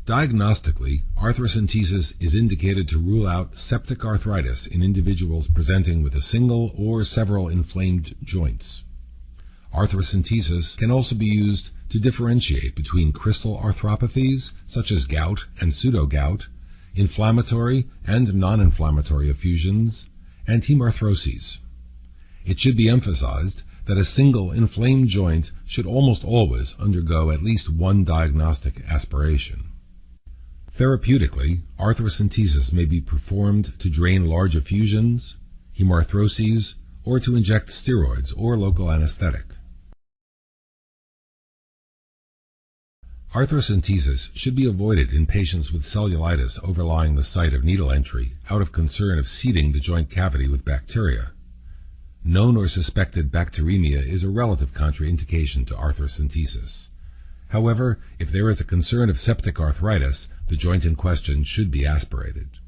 Diagnostically, arthrocentesis is indicated to rule out septic arthritis in individuals presenting with a single or several inflamed joints. Arthrocentesis can also be used to differentiate between crystal arthropathies, such as gout and pseudogout, inflammatory and non-inflammatory effusions, and hemarthroses. It should be emphasized that a single inflamed joint should almost always undergo at least one diagnostic aspiration. Therapeutically, arthrocentesis may be performed to drain large effusions, hemarthroses, or to inject steroids or local anesthetic. Arthrocentesis should be avoided in patients with cellulitis overlying the site of needle entry out of concern of seeding the joint cavity with bacteria. Known or suspected bacteremia is a relative contraindication to arthrocentesis. However, if there is a concern of septic arthritis, the joint in question should be aspirated.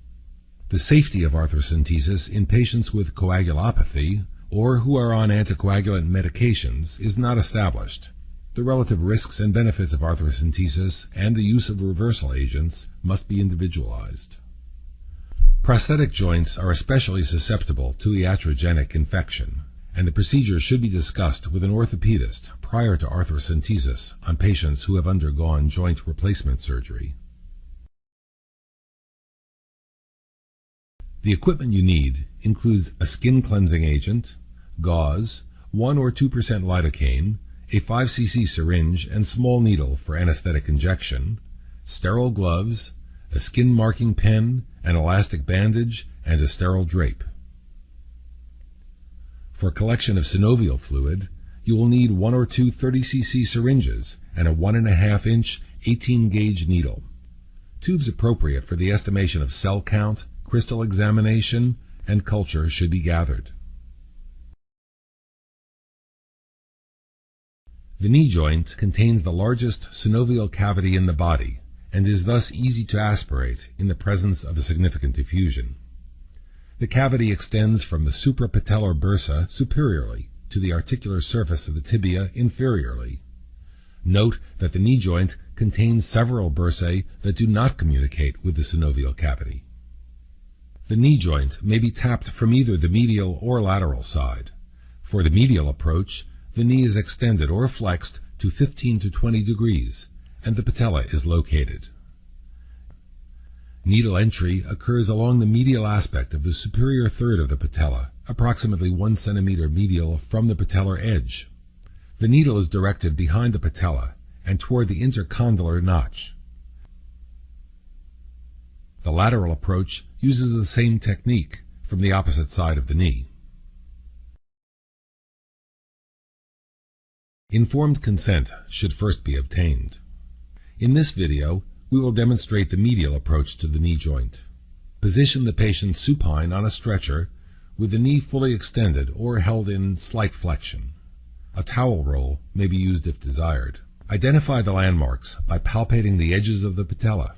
The safety of arthrocentesis in patients with coagulopathy or who are on anticoagulant medications is not established. The relative risks and benefits of arthrocentesis and the use of reversal agents must be individualized. Prosthetic joints are especially susceptible to iatrogenic infection, and the procedure should be discussed with an orthopedist prior to arthrocentesis on patients who have undergone joint replacement surgery. The equipment you need includes a skin cleansing agent, gauze, 1 or 2% lidocaine, a 5 cc syringe and small needle for anesthetic injection, sterile gloves, a skin marking pen, an elastic bandage, and a sterile drape. For collection of synovial fluid, you will need 1 or 2 30 cc syringes and a 1.5-inch 18-gauge needle. Tubes appropriate for the estimation of cell count, crystal examination, and culture should be gathered. The knee joint contains the largest synovial cavity in the body and is thus easy to aspirate in the presence of a significant effusion. The cavity extends from the suprapatellar bursa superiorly to the articular surface of the tibia inferiorly. Note that the knee joint contains several bursae that do not communicate with the synovial cavity. The knee joint may be tapped from either the medial or lateral side. For the medial approach, the knee is extended or flexed to 15 to 20 degrees, and the patella is located. Needle entry occurs along the medial aspect of the superior third of the patella, approximately 1 centimeter medial from the patellar edge. The needle is directed behind the patella and toward the intercondylar notch. The lateral approach uses the same technique from the opposite side of the knee. Informed consent should first be obtained. In this video, we will demonstrate the medial approach to the knee joint. Position the patient supine on a stretcher with the knee fully extended or held in slight flexion. A towel roll may be used if desired. Identify the landmarks by palpating the edges of the patella.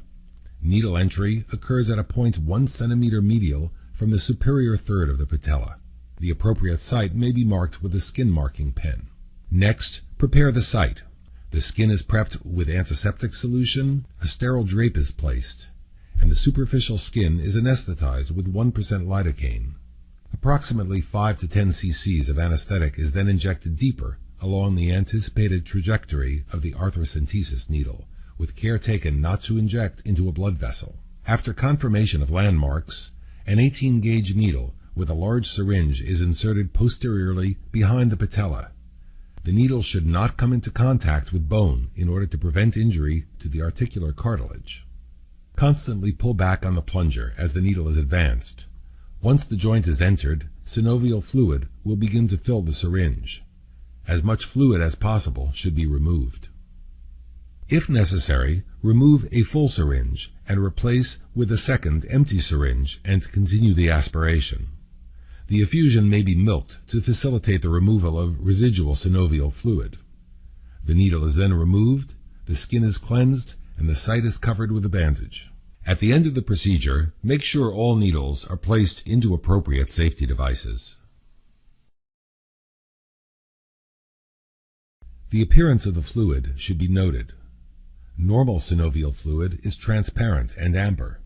Needle entry occurs at a point 1 centimeter medial from the superior third of the patella. The appropriate site may be marked with a skin marking pen. Next, prepare the site. The skin is prepped with antiseptic solution, a sterile drape is placed, and the superficial skin is anesthetized with 1% lidocaine. Approximately 5 to 10 cc's of anesthetic is then injected deeper along the anticipated trajectory of the arthrocentesis needle, with care taken not to inject into a blood vessel. After confirmation of landmarks, an 18-gauge needle with a large syringe is inserted posteriorly behind the patella. The needle should not come into contact with bone in order to prevent injury to the articular cartilage. Constantly pull back on the plunger as the needle is advanced. Once the joint is entered, synovial fluid will begin to fill the syringe. As much fluid as possible should be removed. If necessary, remove a full syringe and replace with a second empty syringe and continue the aspiration. The effusion may be milked to facilitate the removal of residual synovial fluid. The needle is then removed, the skin is cleansed, and the site is covered with a bandage. At the end of the procedure, make sure all needles are placed into appropriate safety devices. The appearance of the fluid should be noted. Normal synovial fluid is transparent and amber.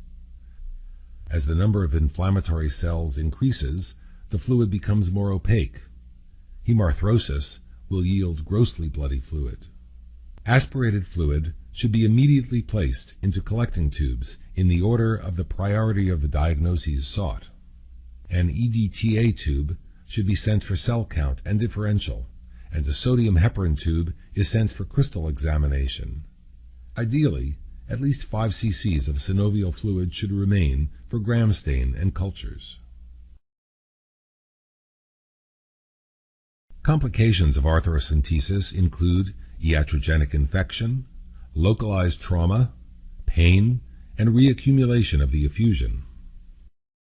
As the number of inflammatory cells increases, the fluid becomes more opaque. Hemarthrosis will yield grossly bloody fluid. Aspirated fluid should be immediately placed into collecting tubes in the order of the priority of the diagnoses sought. An EDTA tube should be sent for cell count and differential, and a sodium heparin tube is sent for crystal examination. Ideally, at least 5 cc's of synovial fluid should remain for gram stain and cultures. Complications of arthrocentesis include iatrogenic infection, localized trauma, pain, and reaccumulation of the effusion.